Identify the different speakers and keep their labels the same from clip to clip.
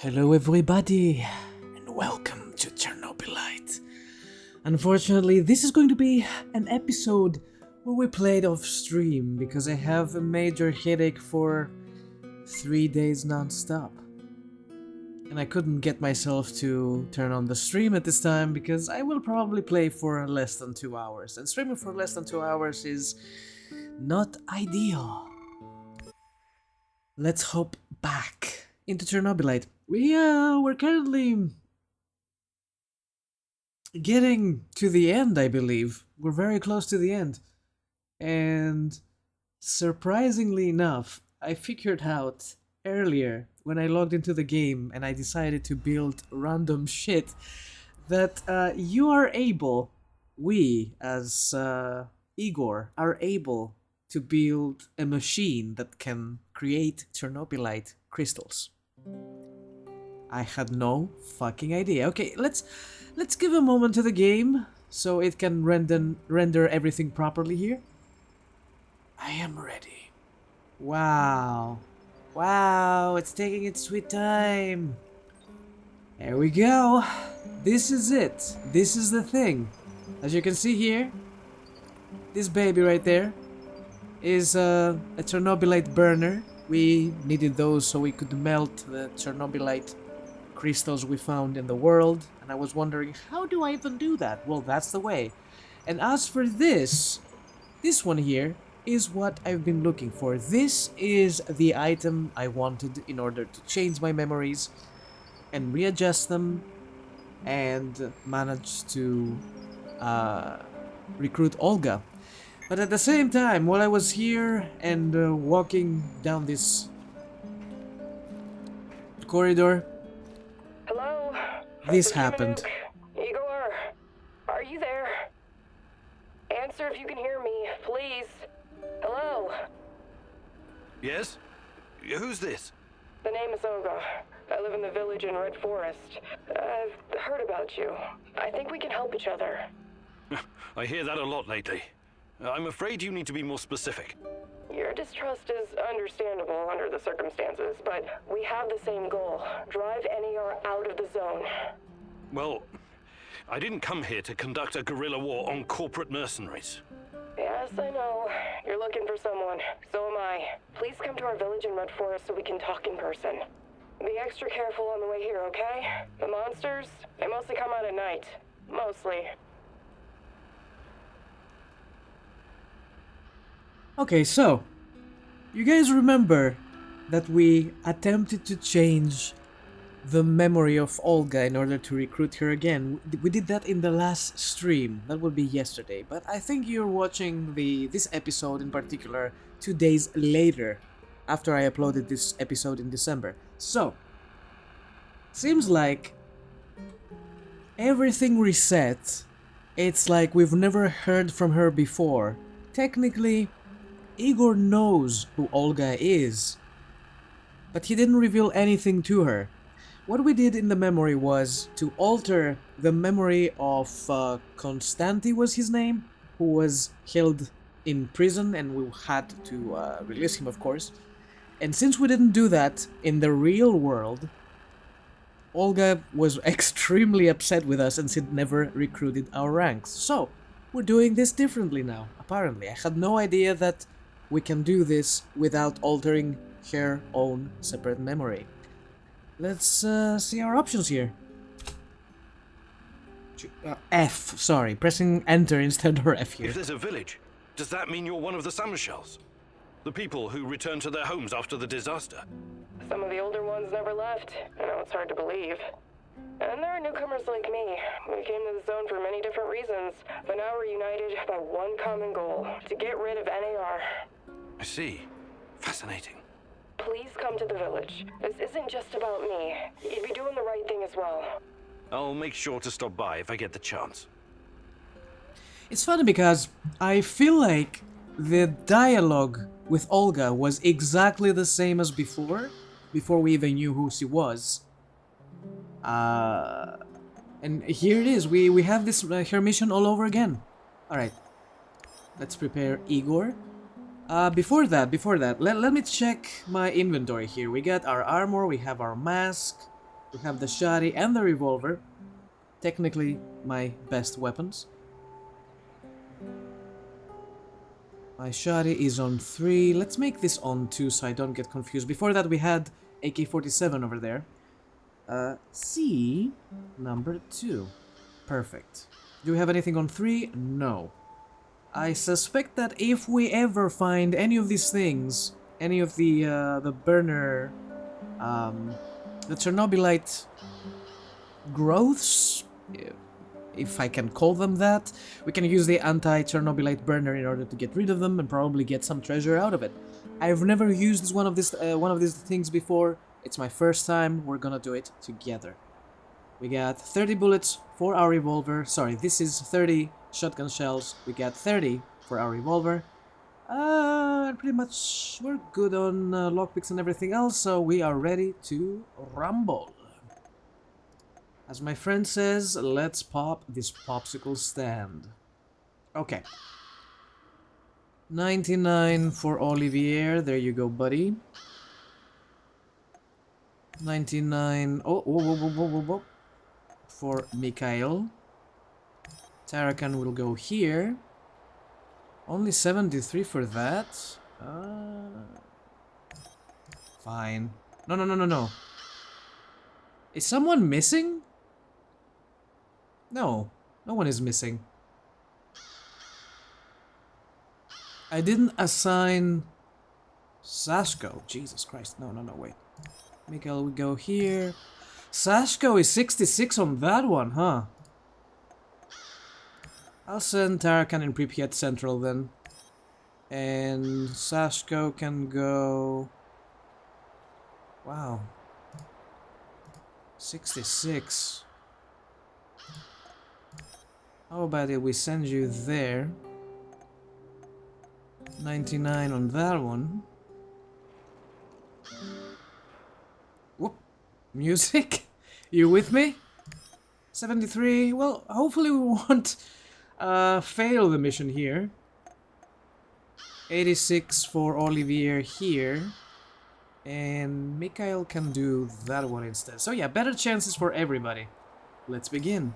Speaker 1: Hello everybody, and welcome to Chernobylite. Unfortunately, this is going to be an episode where we played off stream because I have a major headache for 3 days non-stop. And I couldn't get myself to turn on the stream at this time because I will probably play for less than 2 hours. And streaming for less than 2 hours is not ideal. Let's hop back into Chernobylite. We're currently getting to the end, I believe. We're very close to the end. And surprisingly enough, I figured out earlier when I logged into the game and I decided to build random shit that we as Igor are able to build a machine that can create Chernobylite crystals. I had no fucking idea. Okay, let's give a moment to the game so it can render everything properly here. I am ready. Wow. Wow, it's taking its sweet time. There we go. This is it. This is the thing. As you can see here, this baby right there is a Chernobylite burner. We needed those so we could melt the Chernobylite crystals we found in the world, and I was wondering, how do I even do that? Well, that's the way. And as for this one here is what I've been looking for. This is the item I wanted in order to change my memories and readjust them and manage to recruit Olga. But at the same time, while I was here and walking down this corridor,
Speaker 2: Hello?
Speaker 1: this happened.
Speaker 2: Igor, are you there? Answer if you can hear me, please. Hello?
Speaker 3: Yes? Who's this?
Speaker 2: The name is Olga. I live in the village in Red Forest. I've heard about you. I think we can help each other.
Speaker 3: I hear that a lot lately. I'm afraid you need to be more specific.
Speaker 2: Your distrust is understandable under the circumstances, but we have the same goal. Drive NER out of the zone.
Speaker 3: Well, I didn't come here to conduct a guerrilla war on corporate mercenaries.
Speaker 2: Yes, I know. You're looking for someone. So am I. Please come to our village in Red Forest so we can talk in person. Be extra careful on the way here, okay? The monsters, they mostly come out at night. Mostly.
Speaker 1: Okay, so, you guys remember that we attempted to change the memory of Olga in order to recruit her again. We did that in the last stream, that would be yesterday, but I think you're watching this episode in particular 2 days later, after I uploaded this episode in December. So, seems like everything reset. It's like we've never heard from her before. Technically, Igor knows who Olga is, but he didn't reveal anything to her. What we did in the memory was to alter the memory of Konstanty was his name, who was held in prison and we had to release him, of course. And since we didn't do that in the real world, Olga was extremely upset with us and she'd never recruited our ranks. So, we're doing this differently now, apparently. I had no idea that we can do this without altering her own separate memory. Let's see our options here. F, sorry, pressing enter instead of F here.
Speaker 3: If there's a village, does that mean you're one of the Summershells? The people who returned to their homes after the disaster?
Speaker 2: Some of the older ones never left. I know it's hard to believe. And there are newcomers like me. We came to the zone for many different reasons, but now we're united by one common goal, to get rid of NAR.
Speaker 3: I see. Fascinating.
Speaker 2: Please come to the village. This isn't just about me. You'd be doing the right thing as well.
Speaker 3: I'll make sure to stop by if I get the chance.
Speaker 1: It's funny because I feel like the dialogue with Olga was exactly the same as before we even knew who she was. And here it is, we have this her mission all over again. Alright, let's prepare Igor. Before that, let me check my inventory here. We got our armor, we have our mask, We have the shotty and the revolver. Technically, my best weapons. My shotty is on 3. Let's make this on 2 so I don't get confused. Before that, we had AK-47 over there. C, number 2. Perfect. Do we have anything on 3? No. I suspect that if we ever find any of these things, any of the burner, the Chernobylite growths, if I can call them that, we can use the anti-Chernobylite burner in order to get rid of them and probably get some treasure out of it. I've never used one of these things before. It's my first time. We're gonna do it together. We got 30 bullets for our revolver. Sorry, this is 30 shotgun shells. We got 30 for our revolver. Pretty much we're good on lockpicks and everything else, so we are ready to rumble. As my friend says, let's pop this popsicle stand. Okay. 99 for Olivier. There you go, buddy. 99. Oh, whoa, whoa, whoa, whoa, whoa. For Mikhail. Tarakan will go here. Only 73 for that. Fine. No, no, no, no, no. Is someone missing? No. No one is missing. I didn't assign Sashko. Jesus Christ. No, no, no, wait. Mikhail will go here. Sashko is 66 on that one, huh? I'll send Tarakan in Pripyat Central then. And Sashko can go... Wow. 66. How about it we send you there? 99 on that one. Whoop. Music? You with me? 73. Well, hopefully we won't fail the mission here. 86 for Olivier here. And Mikhail can do that one instead. So yeah, better chances for everybody. Let's begin.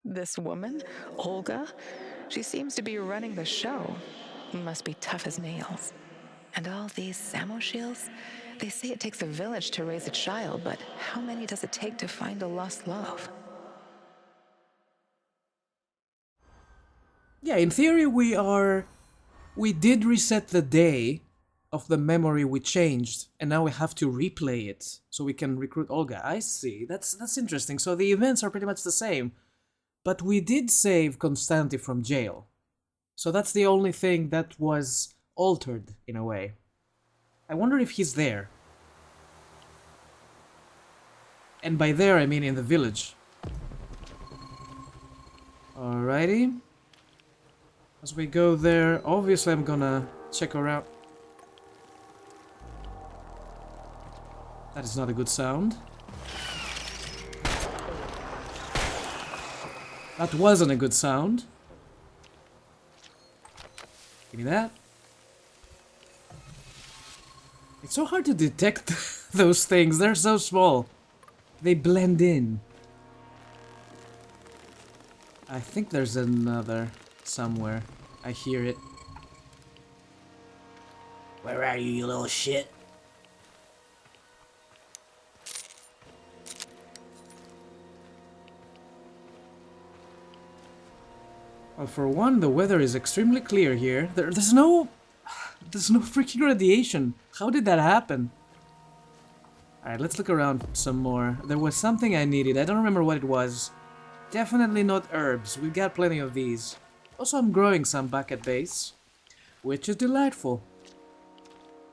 Speaker 4: This woman, Olga, she seems to be running the show. Must be tough as nails. And all these Samoshils? They say it takes a village to raise a child, but how many does it take to find a lost love?
Speaker 1: Yeah, in theory we did reset the day of the memory we changed, and now we have to replay it so we can recruit Olga. I see. That's interesting. So the events are pretty much the same, but we did save Konstanty from jail. So that's the only thing that was altered in a way. I wonder if he's there. And by there I mean in the village. Alrighty. As we go there, obviously I'm gonna check around. That is not a good sound. That wasn't a good sound. Give me that. It's so hard to detect those things. They're so small. They blend in. I think there's another somewhere. I hear it. Where are you, you little shit? Well, for one, the weather is extremely clear here. There's no freaking radiation. How did that happen? Alright, let's look around some more. There was something I needed. I don't remember what it was. Definitely not herbs. We've got plenty of these. Also, I'm growing some back at base, which is delightful.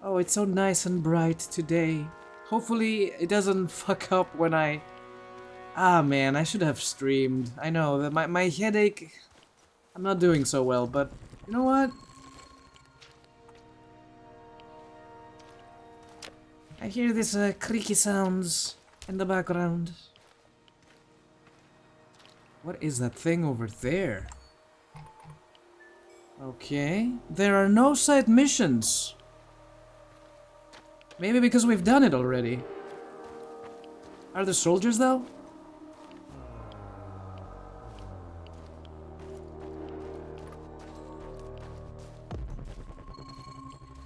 Speaker 1: Oh, it's so nice and bright today. Hopefully, it doesn't fuck up when I... Ah, man, I should have streamed. I know, that my headache... I'm not doing so well, but you know what? I hear these creaky sounds in the background. What is that thing over there? Okay. There are no side missions. Maybe because we've done it already. Are there soldiers though?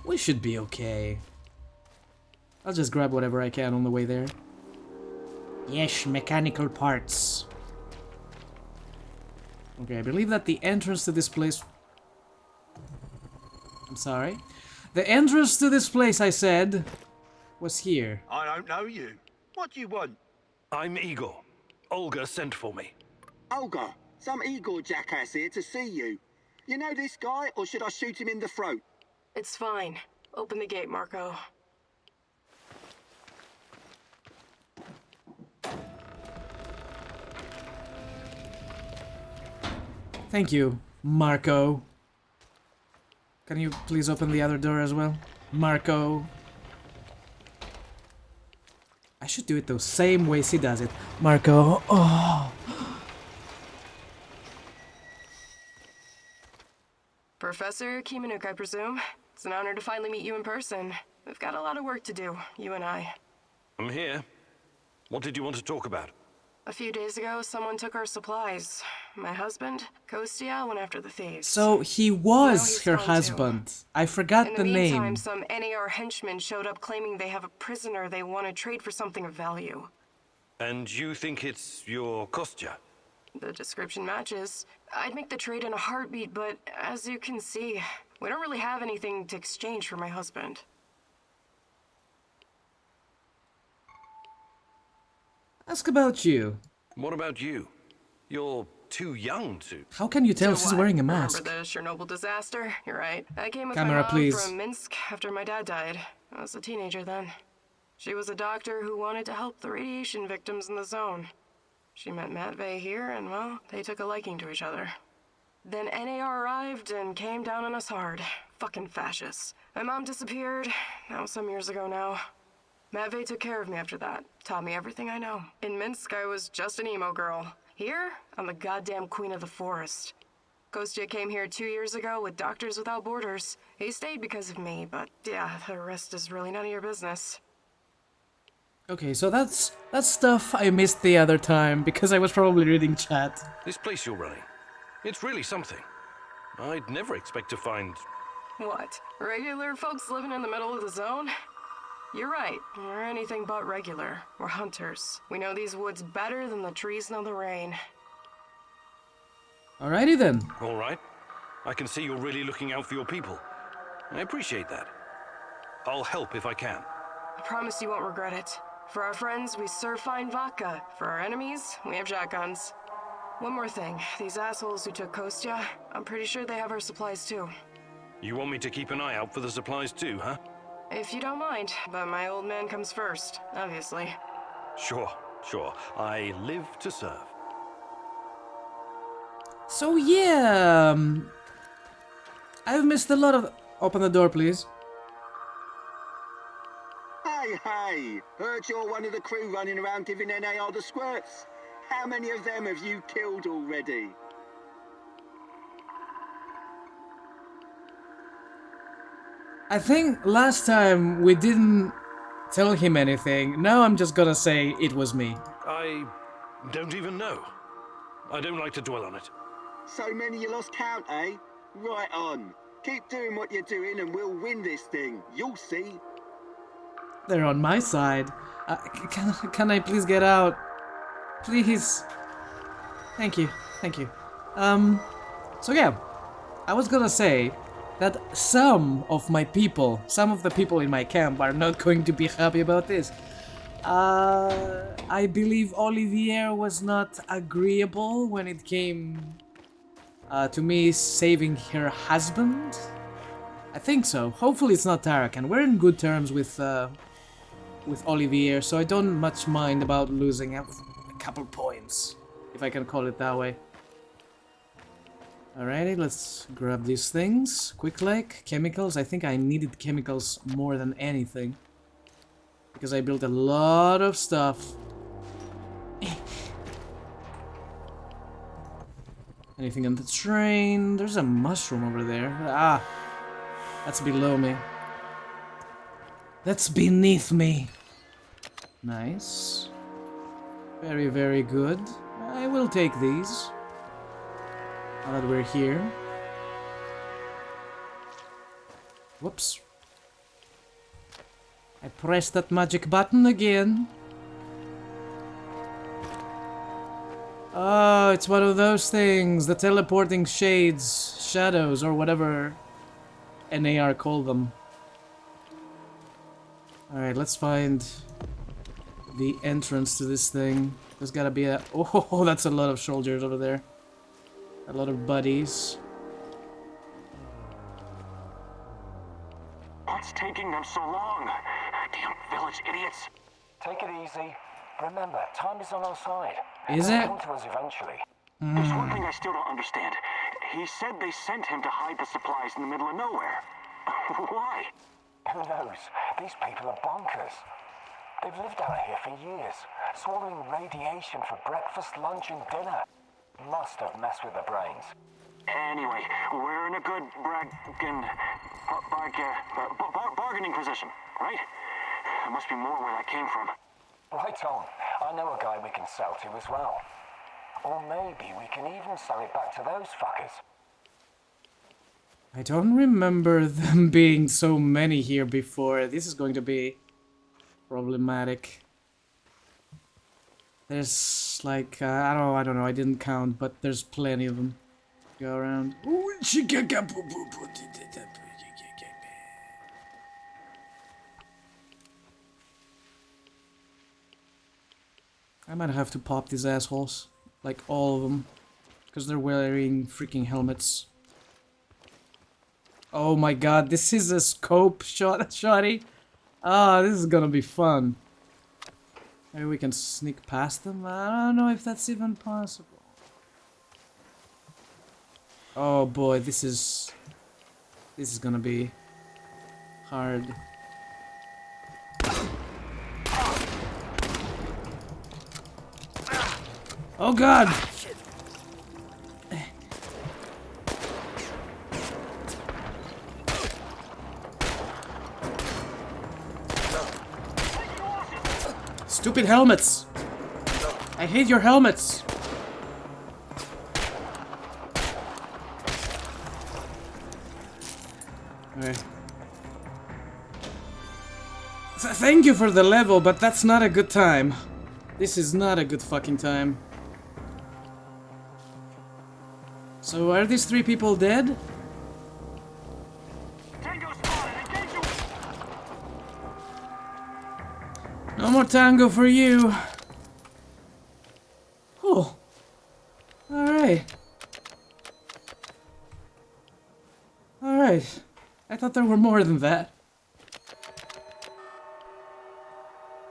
Speaker 1: We should be okay. I'll just grab whatever I can on the way there. Yes, mechanical parts. Okay, I believe that the entrance to this place... I'm sorry. The entrance to this place, I said, was here.
Speaker 5: I don't know you. What do you want?
Speaker 3: I'm Igor. Olga sent for me.
Speaker 5: Olga, some Igor jackass here to see you. You know this guy, or should I shoot him in the throat?
Speaker 2: It's fine. Open the gate, Marco.
Speaker 1: Thank you, Marco. Can you please open the other door as well? Marco. I should do it the same way she does it. Marco. Oh.
Speaker 2: Professor Kimanuk, I presume. It's an honor to finally meet you in person. We've got a lot of work to do, you and I.
Speaker 3: I'm here. What did you want to talk about?
Speaker 2: A few days ago, someone took our supplies. My husband, Kostya, went after the thieves.
Speaker 1: So he was her husband. I forgot the
Speaker 2: In the meantime,
Speaker 1: name.
Speaker 2: some NAR henchmen showed up claiming they have a prisoner they want to trade for something of value.
Speaker 3: And you think it's your Kostya?
Speaker 2: The description matches. I'd make the trade in a heartbeat, but as you can see, we don't really have anything to exchange for my husband.
Speaker 1: Ask about you.
Speaker 3: What about you? You're too young to...
Speaker 1: How can you tell
Speaker 2: So
Speaker 1: she's
Speaker 2: what?
Speaker 1: wearing a mask?
Speaker 2: Remember the Chernobyl disaster? You're right. I came with
Speaker 1: Camera,
Speaker 2: my mom
Speaker 1: please.
Speaker 2: from Minsk after my dad died. I was a teenager then. She was a doctor who wanted to help the radiation victims in the zone. She met Matvey here, and well, they took a liking to each other. Then NAR arrived and came down on us hard. Fucking fascists. My mom disappeared. That was some years ago now. Matvey took care of me after that. Taught me everything I know. In Minsk, I was just an emo girl. Here, I'm the goddamn queen of the forest. Kostya came here 2 years ago with Doctors Without Borders. He stayed because of me, but yeah, the rest is really none of your business.
Speaker 1: Okay, so that's stuff I missed the other time because I was probably reading chat.
Speaker 3: This place you're running, it's really something. I'd never expect to find...
Speaker 2: What? Regular folks living in the middle of the zone? You're right. We're anything but regular. We're hunters. We know these woods better than the trees know the rain.
Speaker 1: Alrighty then.
Speaker 3: All right. I can see you're really looking out for your people. I appreciate that. I'll help if I can.
Speaker 2: I promise you won't regret it. For our friends, we serve fine vodka. For our enemies, we have shotguns. One more thing. These assholes who took Kostya, I'm pretty sure they have our supplies too.
Speaker 3: You want me to keep an eye out for the supplies too, huh?
Speaker 2: If you don't mind, but my old man comes first, obviously.
Speaker 3: Sure. I live to serve.
Speaker 1: So yeah, I've missed a lot of... Open the door, please.
Speaker 5: Hey, heard you're one of the crew running around giving NAR the squirts. How many of them have you killed already?
Speaker 1: I think last time we didn't tell him anything. Now I'm just gonna say it was me.
Speaker 3: I don't even know. I don't like to dwell on it.
Speaker 5: So many you lost count, eh? Right on. Keep doing what you're doing and we'll win this thing. You'll see.
Speaker 1: They're on my side. Can I please get out? Please. Thank you. So yeah, I was gonna say that some of the people in my camp are not going to be happy about this. I believe Olivier was not agreeable when it came to me saving her husband. I think so. Hopefully it's not Tarek, and we're in good terms with Olivier, so I don't much mind about losing a couple points, if I can call it that way. Alrighty, let's grab these things. Quick like, chemicals. I think I needed chemicals more than anything, because I built a lot of stuff. Anything on the train? There's a mushroom over there. Ah, that's below me. That's beneath me. Nice. Very, very good. I will take these. Now that we're here. Whoops. I pressed that magic button again. Oh, it's one of those things. The teleporting shades, shadows, or whatever NAR call them. Alright, let's find the entrance to this thing. There's gotta be a... Oh, that's a lot of soldiers over there. A lot of buddies.
Speaker 6: What's taking them so long? Damn village idiots.
Speaker 7: Take it easy. Remember, time is on our side.
Speaker 1: Is
Speaker 7: They'll
Speaker 1: it?
Speaker 7: come to us eventually.
Speaker 6: There's one thing I still don't understand. He said they sent him to hide the supplies in the middle of nowhere. Why?
Speaker 7: Who knows? These people are bonkers. They've lived out here for years, swallowing radiation for breakfast, lunch, and dinner. Must have messed with their brains.
Speaker 6: Anyway, we're in a good bargaining position, right? There must be more where that came from.
Speaker 7: Right on. I know a guy we can sell to as well. Or maybe we can even sell it back to those fuckers.
Speaker 1: I don't remember them being so many here before. This is going to be problematic. There's like, I don't know, I didn't count, but there's plenty of them. Go around. I might have to pop these assholes. Like all of them. Because they're wearing freaking helmets. Oh my god, this is a scope shotty. Ah, this is gonna be fun. Maybe we can sneak past them? I don't know if that's even possible. Oh boy, this is gonna be hard. Oh god! Stupid helmets! I hate your helmets! Okay. Thank you for the level, but that's not a good time. This is not a good fucking time. So are these three people dead? No more tango for you. Cool. Alright. Alright. I thought there were more than that.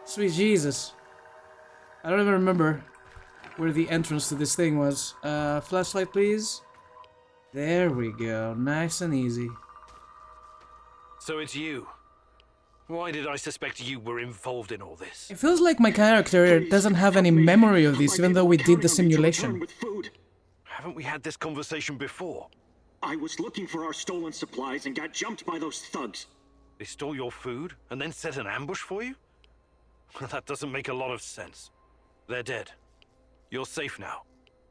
Speaker 1: Sweet Jesus. I don't even remember where the entrance to this thing was. Flashlight, please. There we go. Nice and easy.
Speaker 3: So it's you. Why did I suspect you were involved in all this?
Speaker 1: It feels like my character doesn't have any memory of this, even though we did the simulation.
Speaker 3: Haven't we had this conversation before?
Speaker 6: I was looking for our stolen supplies and got jumped by those thugs.
Speaker 3: They stole your food and then set an ambush for you? That doesn't make a lot of sense. They're dead. You're safe now.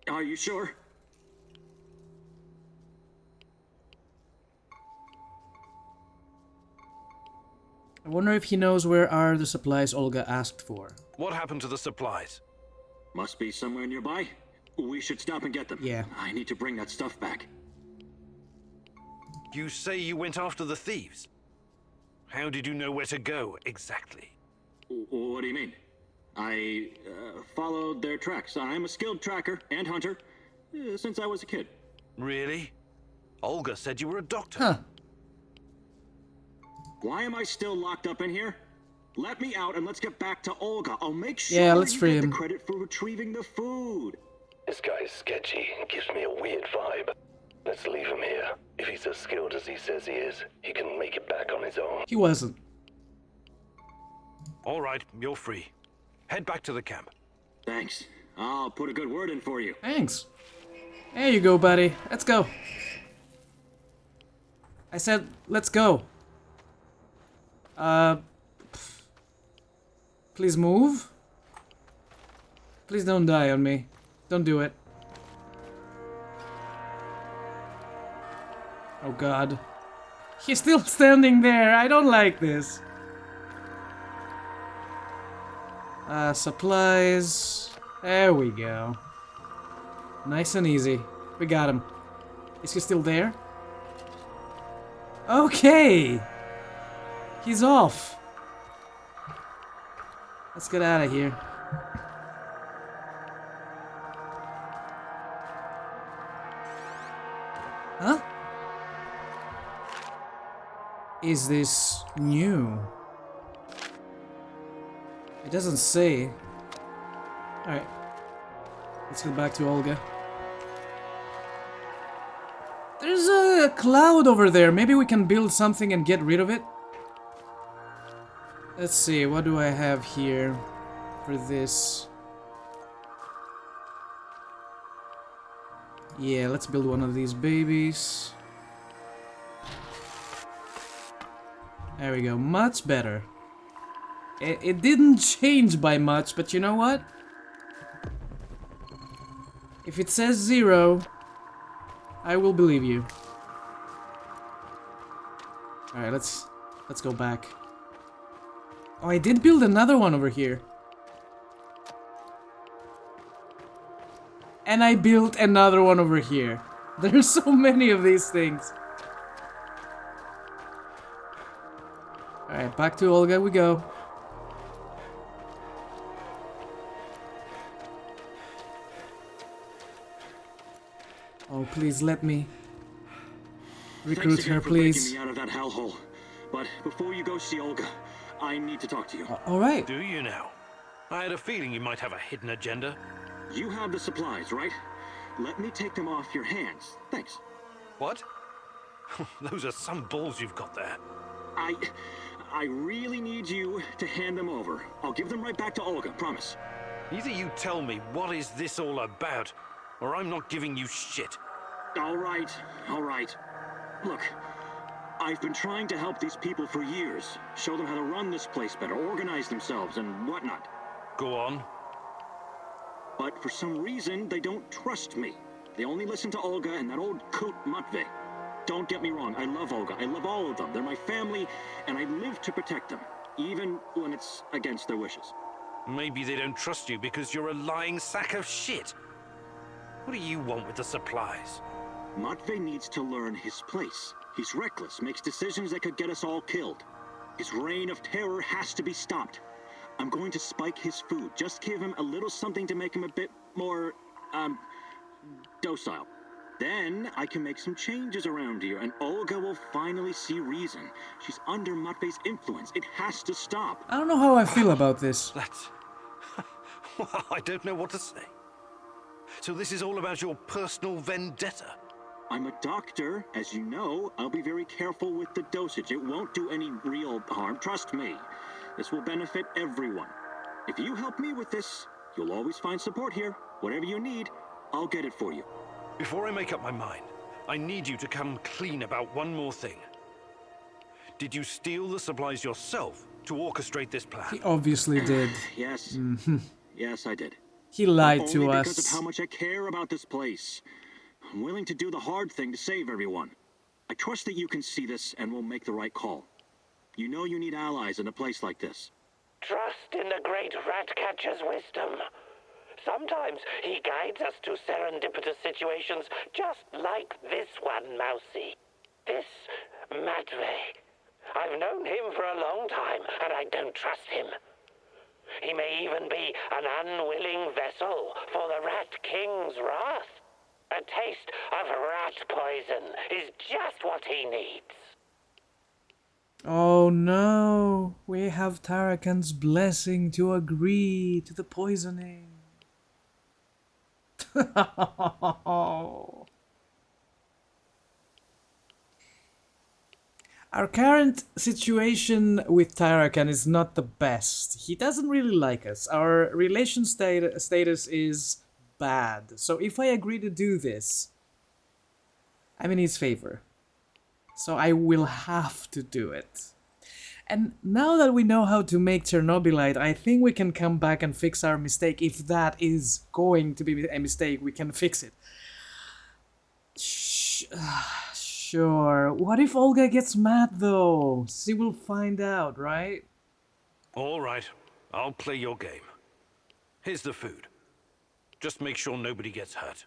Speaker 6: Are you sure?
Speaker 1: I wonder if he knows where are the supplies Olga asked for.
Speaker 3: What happened to the supplies?
Speaker 6: Must be somewhere nearby. We should stop and get them.
Speaker 1: Yeah.
Speaker 6: I need to bring that stuff back.
Speaker 3: You say you went after the thieves. How did you know where to go, exactly?
Speaker 6: What do you mean? I followed their tracks. I'm a skilled tracker and hunter since I was a kid.
Speaker 3: Really? Olga said you were a doctor.
Speaker 1: Huh.
Speaker 6: Why am I still locked up in here? Let me out and let's get back to Olga. I'll make sure
Speaker 1: Yeah, let's
Speaker 6: you
Speaker 1: free
Speaker 6: get
Speaker 1: him.
Speaker 6: the credit for retrieving the food.
Speaker 8: This guy's sketchy and gives me a weird vibe. Let's leave him here. If he's as skilled as he says he is, he can make it back on his own.
Speaker 1: He wasn't.
Speaker 3: All right, you're free. Head back to the camp.
Speaker 6: Thanks. I'll put a good word in for you.
Speaker 1: Thanks. There you go, buddy. Let's go. I said, let's go. Please move. Please don't die on me. Don't do it. Oh god. He's still standing there. I don't like this. Supplies. There we go. Nice and easy. We got him. Is he still there? Okay! He's off. Let's get out of here. Huh? Is this new? It doesn't say. Alright. Let's go back to Olga. There's a cloud over there. Maybe we can build something and get rid of it. Let's see, what do I have here for this? Yeah, let's build one of these babies. There we go, much better. It didn't change by much, but you know what? If it says 0, I will believe you. Alright, let's go back. Oh, I did build another one over here. And I built another one over here. There's so many of these things. Alright, back to Olga we go. Oh, please let me recruit her, please.
Speaker 6: Thanks again for breaking me out of that hellhole. But before you go see Olga, I need to talk to you.
Speaker 1: All right.
Speaker 3: Do you now? I had a feeling you might have a hidden agenda.
Speaker 6: You have the supplies, right? Let me take them off your hands. Thanks.
Speaker 3: What? Those are some balls you've got there.
Speaker 6: I really need you to hand them over. I'll give them right back to Olga, promise.
Speaker 3: Either you tell me what is this all about, or I'm not giving you shit.
Speaker 6: All right. Look, I've been trying to help these people for years. Show them how to run this place better, organize themselves, and whatnot.
Speaker 3: Go on.
Speaker 6: But for some reason, they don't trust me. They only listen to Olga and that old coot Matvey. Don't get me wrong, I love Olga. I love all of them. They're my family, and I live to protect them, even when it's against their wishes.
Speaker 3: Maybe they don't trust you because you're a lying sack of shit. What do you want with the supplies?
Speaker 6: Matvey needs to learn his place. He's reckless, makes decisions that could get us all killed. His reign of terror has to be stopped. I'm going to spike his food. Just give him a little something to make him a bit more, docile. Then I can make some changes around here, and Olga will finally see reason. She's under Matvey's influence. It has to stop.
Speaker 1: I don't know how I feel about this.
Speaker 3: That's... well, I don't know what to say. So this is all about your personal vendetta?
Speaker 6: I'm a doctor, as you know. I'll be very careful with the dosage. It won't do any real harm, trust me. This will benefit everyone. If you help me with this, you'll always find support here. Whatever you need, I'll get it for you.
Speaker 3: Before I make up my mind, I need you to come clean about one more thing. Did you steal the supplies yourself to orchestrate this plan?
Speaker 1: He obviously did.
Speaker 6: Yes. Yes, I did.
Speaker 1: He lied
Speaker 6: Only
Speaker 1: to
Speaker 6: because
Speaker 1: us.
Speaker 6: of how much I care about this place. I'm willing to do the hard thing to save everyone. I trust that you can see this and will make the right call. You know you need allies in a place like this.
Speaker 7: Trust in the great Ratcatcher's wisdom. Sometimes he guides us to serendipitous situations just like this one, Mousy. This Matvey. I've known him for a long time, and I don't trust him. He may even be an unwilling vessel for the Rat King's wrath. A taste of rat poison is just what he needs.
Speaker 1: Oh no, we have Tarakan's blessing to agree to the poisoning. Our current situation with Tarakan is not the best. He doesn't really like us. Our relation status is bad. So if I agree to do this, I'm in his favor. So I will have to do it. And now that we know how to make Chernobylite, I think we can come back and fix our mistake. If that is going to be a mistake, we can fix it. Sure. What if Olga gets mad, though? She will find out, right?
Speaker 3: All right, I'll play your game. Here's the food. Just make sure nobody gets hurt.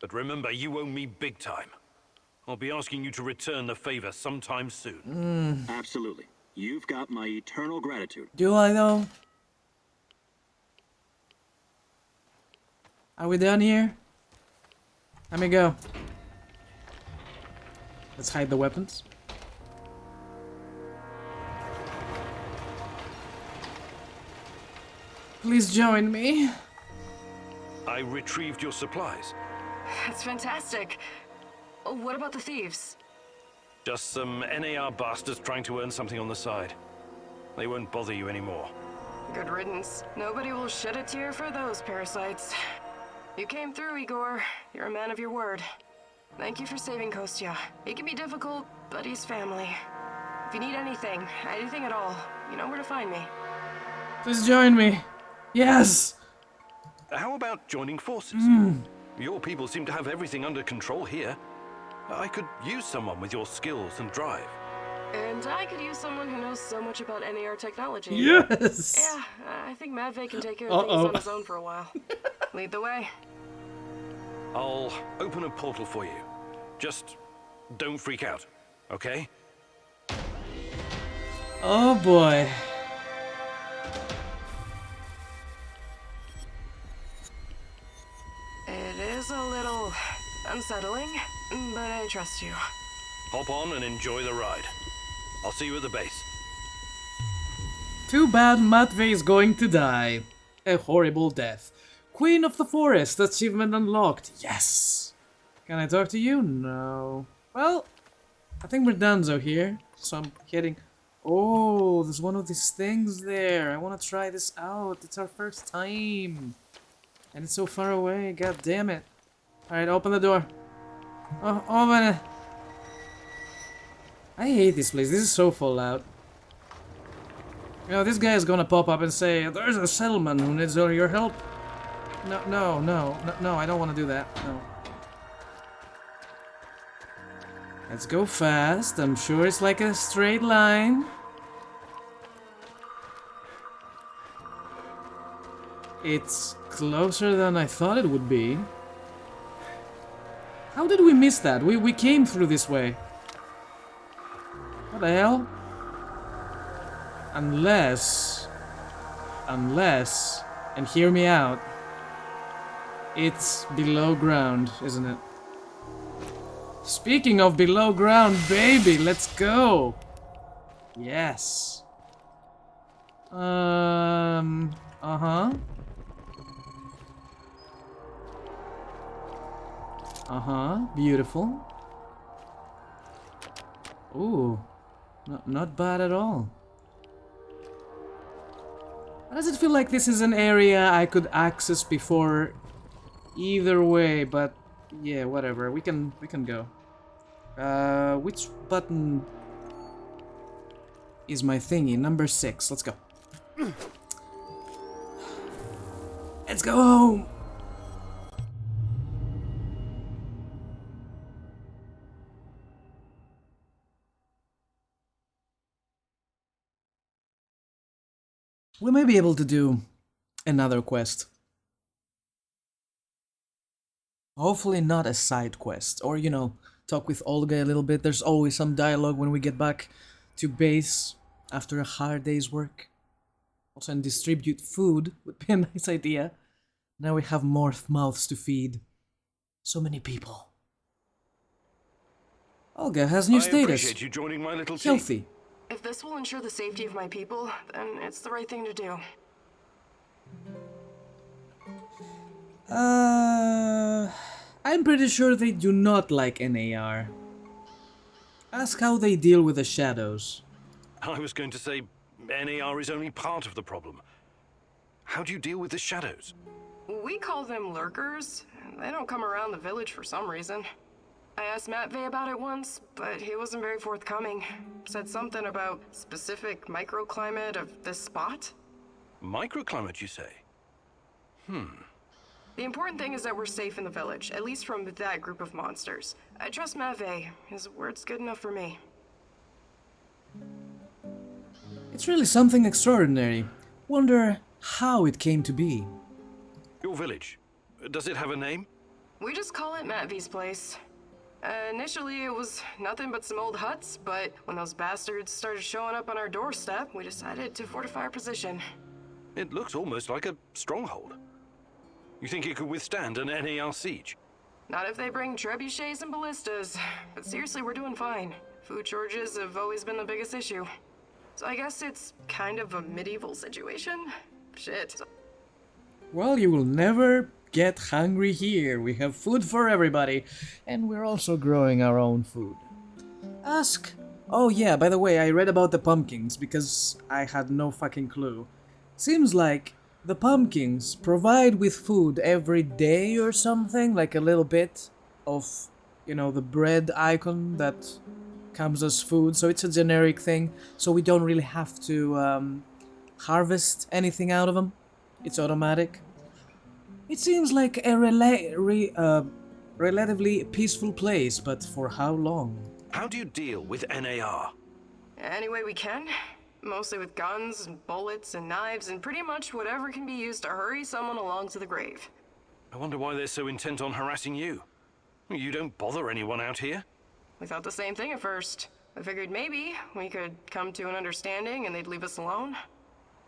Speaker 3: But remember, you owe me big time. I'll be asking you to return the favor sometime soon.
Speaker 6: Absolutely. You've got my eternal gratitude.
Speaker 1: Do I, though? Are we done here? Let me go. Let's hide the weapons. Please join me.
Speaker 3: I retrieved your supplies.
Speaker 2: That's fantastic. What about the thieves?
Speaker 3: Just some NAR bastards trying to earn something on the side. They won't bother you anymore.
Speaker 2: Good riddance. Nobody will shed a tear for those parasites. You came through, Igor. You're a man of your word. Thank you for saving Kostya. It can be difficult, but he's family. If you need anything at all, you know where to find me.
Speaker 1: Please join me. Yes!
Speaker 3: How about joining forces? Your people seem to have everything under control here. I could use someone with your skills and drive.
Speaker 2: And I could use someone who knows so much about NAR technology.
Speaker 1: Yes!
Speaker 2: Yeah, I think Matvey can take care of things on his own for a while. Lead the way.
Speaker 3: I'll open a portal for you. Just don't freak out, okay?
Speaker 1: Oh boy.
Speaker 2: It is a little unsettling, but I trust you.
Speaker 3: Hop on and enjoy the ride. I'll see you at the base.
Speaker 1: Too bad Matvey is going to die. A horrible death. Queen of the Forest, achievement unlocked. Yes! Can I talk to you? No. Well, I think we're donezo here. So I'm heading... Oh, there's one of these things there. I want to try this out. It's our first time. And it's so far away. God damn it. Alright, open the door. Oh, open it. I hate this place. This is so Fallout. You know, this guy is gonna pop up and say, there's a settlement who needs all your help. No, I don't want to do that. No. Let's go fast. I'm sure it's like a straight line. It's closer than I thought it would be. How did we miss that? We came through this way. What the hell? Unless, and hear me out, it's below ground, isn't it? Speaking of below ground, baby, let's go! Yes. Uh-huh. Beautiful. Ooh, not bad at all. Why does it feel like this is an area I could access before either way, but yeah, whatever. We can go. Which button is my thingy? Number 6. Let's go. Let's go home. We may be able to do another quest. Hopefully not a side quest, or, you know, talk with Olga a little bit. There's always some dialogue when we get back to base after a hard day's work. Also, and distribute food would be a nice idea. Now we have more mouths to feed. So many people. Olga has new
Speaker 3: I
Speaker 1: status.
Speaker 3: appreciate you joining my little team.
Speaker 1: Healthy.
Speaker 2: If this will ensure the safety of my people, then it's the right thing to do.
Speaker 1: I'm pretty sure they do not like NAR. Ask how they deal with the shadows.
Speaker 3: I was going to say NAR is only part of the problem. How do you deal with the shadows?
Speaker 2: We call them lurkers. They don't come around the village for some reason. I asked Matvey about it once, but he wasn't very forthcoming. Said something about specific microclimate of this spot.
Speaker 3: Microclimate, you say?
Speaker 2: The important thing is that we're safe in the village, at least from that group of monsters. I trust Matvey. His word's good enough for me.
Speaker 1: It's really something extraordinary. Wonder how it came to be.
Speaker 3: Your village, does it have a name?
Speaker 2: We just call it Matvey's place. Initially, it was nothing but some old huts, but when those bastards started showing up on our doorstep, we decided to fortify our position.
Speaker 3: It looks almost like a stronghold. You think it could withstand an NAR siege?
Speaker 2: Not if they bring trebuchets and ballistas, but seriously, we're doing fine. Food shortages have always been the biggest issue. So I guess it's kind of a medieval situation? Shit.
Speaker 1: Well, you will never get hungry here. We have food for everybody, and we're also growing our own food. Ask. Oh yeah, by the way, I read about the pumpkins because I had no fucking clue. Seems like the pumpkins provide with food every day or something, like a little bit of, you know, the bread icon that comes as food, so it's a generic thing, so we don't really have to harvest anything out of them. It's automatic. It seems like a relatively peaceful place, but for how long?
Speaker 3: How do you deal with NAR?
Speaker 2: Any way we can. Mostly with guns, and bullets, and knives, and pretty much whatever can be used to hurry someone along to the grave.
Speaker 3: I wonder why they're so intent on harassing you. You don't bother anyone out here.
Speaker 2: We thought the same thing at first. I figured maybe we could come to an understanding and they'd leave us alone.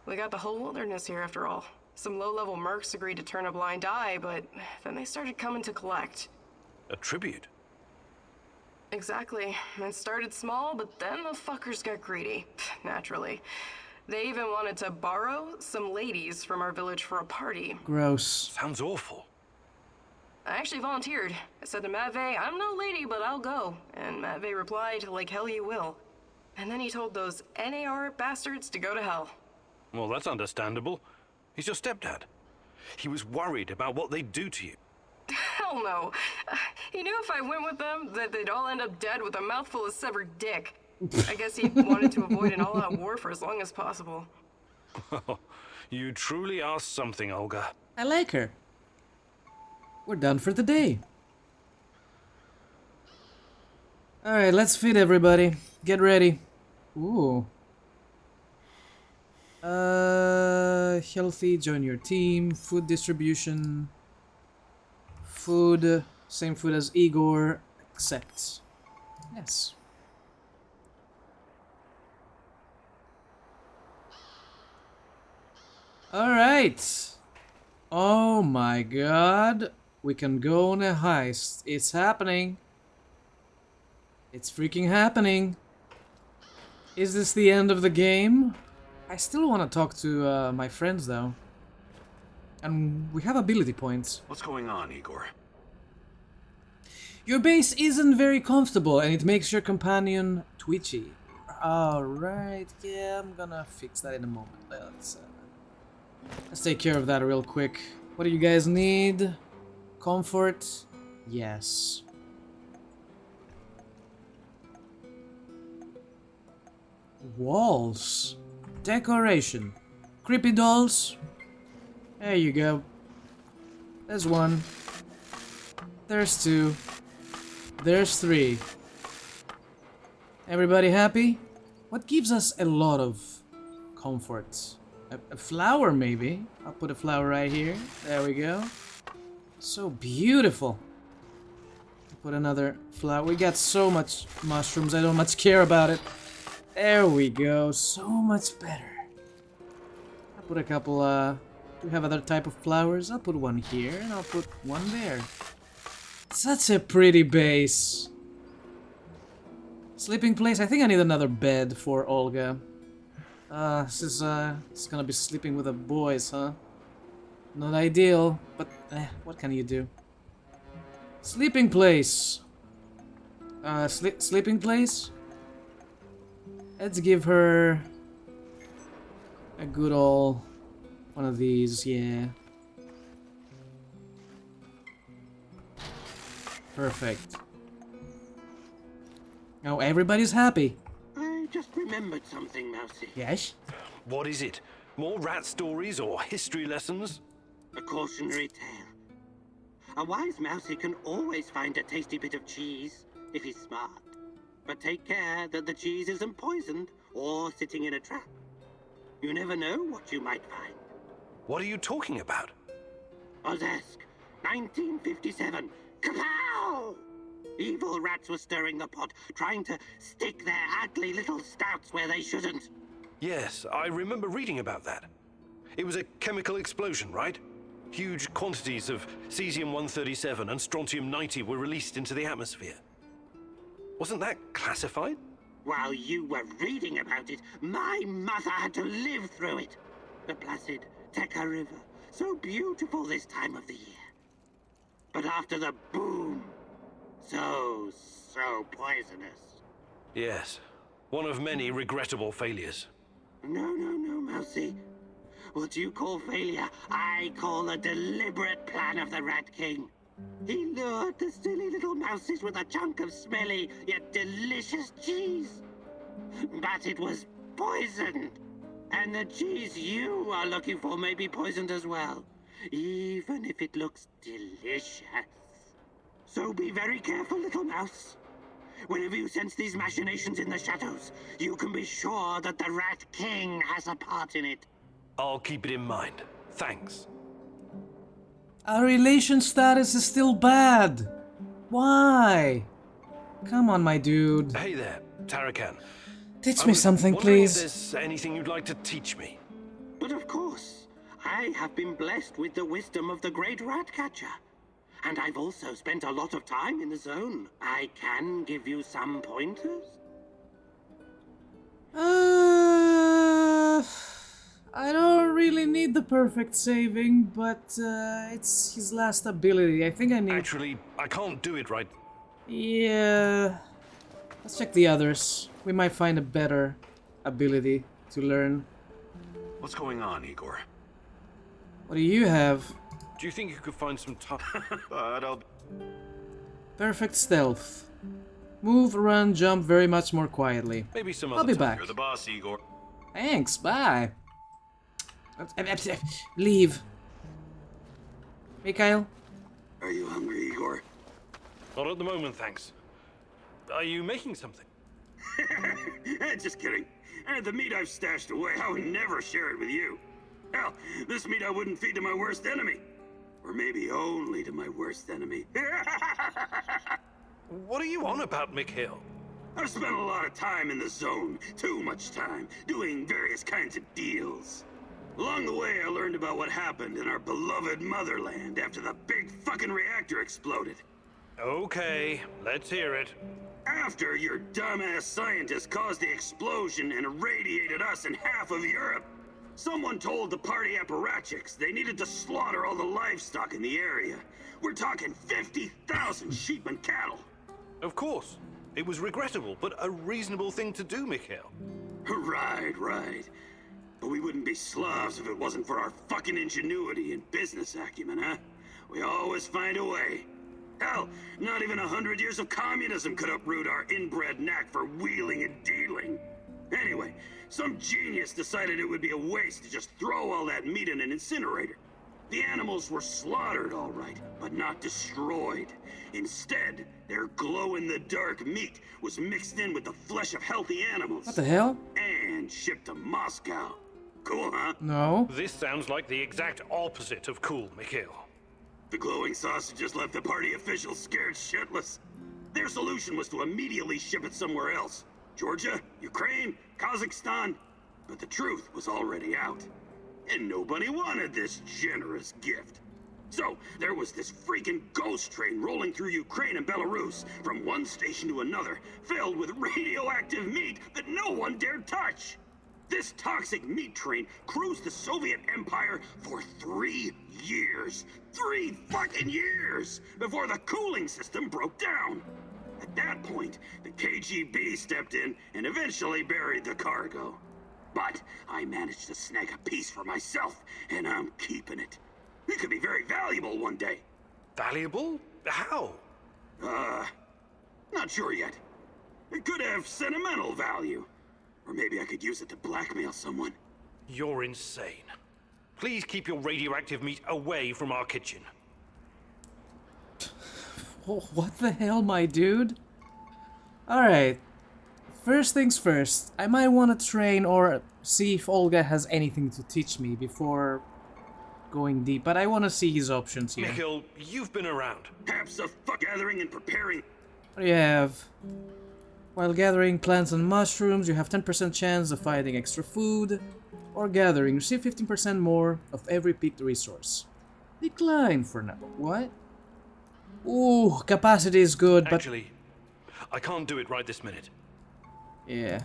Speaker 2: We got the whole wilderness here after all. Some low-level mercs agreed to turn a blind eye, but then they started coming to collect.
Speaker 3: A tribute?
Speaker 2: Exactly. It started small, but then the fuckers got greedy. Naturally. They even wanted to borrow some ladies from our village for a party.
Speaker 1: Gross.
Speaker 3: Sounds awful.
Speaker 2: I actually volunteered. I said to Matvey, I'm no lady, but I'll go. And Matvey replied, like hell you will. And then he told those NAR bastards to go to hell.
Speaker 3: Well, that's understandable. He's your stepdad. He was worried about what they'd do to you.
Speaker 2: Hell no. He knew if I went with them, that they'd all end up dead with a mouthful of severed dick. I guess he wanted to avoid an all-out war for as long as possible.
Speaker 3: You truly are something, Olga.
Speaker 1: I like her. We're done for the day. Alright, let's feed everybody. Get ready. Ooh. Healthy, join your team. Food distribution. Food, same food as Igor, accept. Yes. Alright. Oh my god. We can go on a heist. It's happening. It's freaking happening. Is this the end of the game? I still want to talk to my friends though. And we have ability points.
Speaker 6: What's going on, Igor?
Speaker 1: Your base isn't very comfortable and it makes your companion twitchy. Alright, yeah, I'm gonna fix that in a moment. Let's take care of that real quick. What do you guys need? Comfort? Yes. Walls. Decoration. Creepy dolls. There you go. There's one. There's two. There's three. Everybody happy? What gives us a lot of comfort? A flower, maybe? I'll put a flower right here. There we go. So beautiful. Put another flower. We got so much mushrooms, I don't much care about it. There we go. So much better. I'll put a couple, do we have other type of flowers? I'll put one here, and I'll put one there. Such a pretty base. Sleeping place. I think I need another bed for Olga. This is gonna be sleeping with the boys, huh? Not ideal, but what can you do? Sleeping place. Sleeping place? Let's give her a good old one of these, yeah. Perfect. Now everybody's happy.
Speaker 5: I just remembered something, Mousy.
Speaker 1: Yes?
Speaker 3: What is it? More rat stories or history lessons?
Speaker 5: A cautionary tale. A wise Mousy can always find a tasty bit of cheese if he's smart. But take care that the cheese isn't poisoned or sitting in a trap. You never know what you might find.
Speaker 3: What are you talking about?
Speaker 5: Ozesk, 1957. Kapow! Evil rats were stirring the pot, trying to stick their ugly little snouts where they shouldn't.
Speaker 3: Yes, I remember reading about that. It was a chemical explosion, right? Huge quantities of cesium-137 and strontium-90 were released into the atmosphere. Wasn't that classified?
Speaker 5: While you were reading about it, my mother had to live through it. The placid Tekka River, so beautiful this time of the year. But after the boom, so poisonous.
Speaker 3: Yes, one of many regrettable failures.
Speaker 5: No, Mousy. What you call failure, I call a deliberate plan of the Rat King. He lured the silly little mouses with a chunk of smelly yet delicious cheese. But it was poisoned. And the cheese you are looking for may be poisoned as well, even if it looks delicious. So be very careful, little mouse. Whenever you sense these machinations in the shadows, you can be sure that the Rat King has a part in it.
Speaker 3: I'll keep it in mind. Thanks.
Speaker 1: Our relation status is still bad. Why? Come on, my dude.
Speaker 3: Hey there, Tarakan.
Speaker 1: Teach
Speaker 3: I
Speaker 1: me
Speaker 3: was
Speaker 1: something,
Speaker 3: wondering
Speaker 1: please.
Speaker 3: If there's anything you'd like to teach me?
Speaker 5: But of course, I have been blessed with the wisdom of the great rat catcher. And I've also spent a lot of time in the zone. I can give you some pointers.
Speaker 1: I don't really need the perfect saving, but it's his last ability. I think I need...
Speaker 3: Actually, I can't do it right.
Speaker 1: Yeah... Let's check the others. We might find a better ability to learn.
Speaker 9: What's going on, Igor?
Speaker 1: What do you have?
Speaker 3: Do you think you could find some time?
Speaker 9: But I'll...
Speaker 1: Perfect stealth. Move, run, jump very much more quietly.
Speaker 3: Maybe some
Speaker 1: I'll
Speaker 3: other
Speaker 1: be
Speaker 3: time.
Speaker 1: back.
Speaker 9: You're the boss, Igor.
Speaker 1: Thanks, bye. Leave. Mikhail?
Speaker 9: Are you hungry, Igor?
Speaker 3: Not at the moment, thanks. Are you making something?
Speaker 9: Just kidding. The meat I've stashed away, I would never share it with you. Hell, this meat I wouldn't feed to my worst enemy. Or maybe only to my worst enemy.
Speaker 3: What are you on about, Mikhail?
Speaker 9: I've spent a lot of time in the zone, too much time, doing various kinds of deals. Along the way, I learned about what happened in our beloved motherland after the big fucking reactor exploded.
Speaker 3: Okay, let's hear it.
Speaker 9: After your dumbass scientists caused the explosion and irradiated us and half of Europe, someone told the party apparatchiks they needed to slaughter all the livestock in the area. We're talking 50,000 sheep and cattle.
Speaker 3: Of course. It was regrettable, but a reasonable thing to do, Mikhail.
Speaker 9: Right. But we wouldn't be Slavs if it wasn't for our fucking ingenuity and business acumen, huh? We always find a way. Hell, not even 100 years of communism could uproot our inbred knack for wheeling and dealing. Anyway, some genius decided it would be a waste to just throw all that meat in an incinerator. The animals were slaughtered, all right, but not destroyed. Instead, their glow-in-the-dark meat was mixed in with the flesh of healthy animals.
Speaker 1: What the hell?
Speaker 9: And shipped to Moscow. Cool, huh?
Speaker 1: No.
Speaker 3: This sounds like the exact opposite of cool, Mikhail.
Speaker 9: The glowing sausages left the party officials scared shitless. Their solution was to immediately ship it somewhere else. Georgia, Ukraine, Kazakhstan. But the truth was already out. And nobody wanted this generous gift. So, there was this freaking ghost train rolling through Ukraine and Belarus, from one station to another, filled with radioactive meat that no one dared touch. This toxic meat train cruised the Soviet Empire for 3 years. 3 fucking years! Before the cooling system broke down. At that point, the KGB stepped in and eventually buried the cargo. But I managed to snag a piece for myself, and I'm keeping it. It could be very valuable one day.
Speaker 3: Valuable? How?
Speaker 9: Not sure yet. It could have sentimental value. Or maybe I could use it to blackmail someone.
Speaker 3: You're insane. Please keep your radioactive meat away from our kitchen.
Speaker 1: Oh, what the hell, my dude? Alright. First things first, I might want to train or see if Olga has anything to teach me before going deep, but I want to see his options here.
Speaker 3: Mikhail, you've been around.
Speaker 9: Perhaps a gathering and preparing.
Speaker 1: What do you have? While gathering plants and mushrooms, you have 10% chance of finding extra food. Or gathering, receive 15% more of every picked resource. Decline for now. What? Ooh, capacity is good, but...
Speaker 3: Actually, I can't do it right this minute.
Speaker 1: yeah.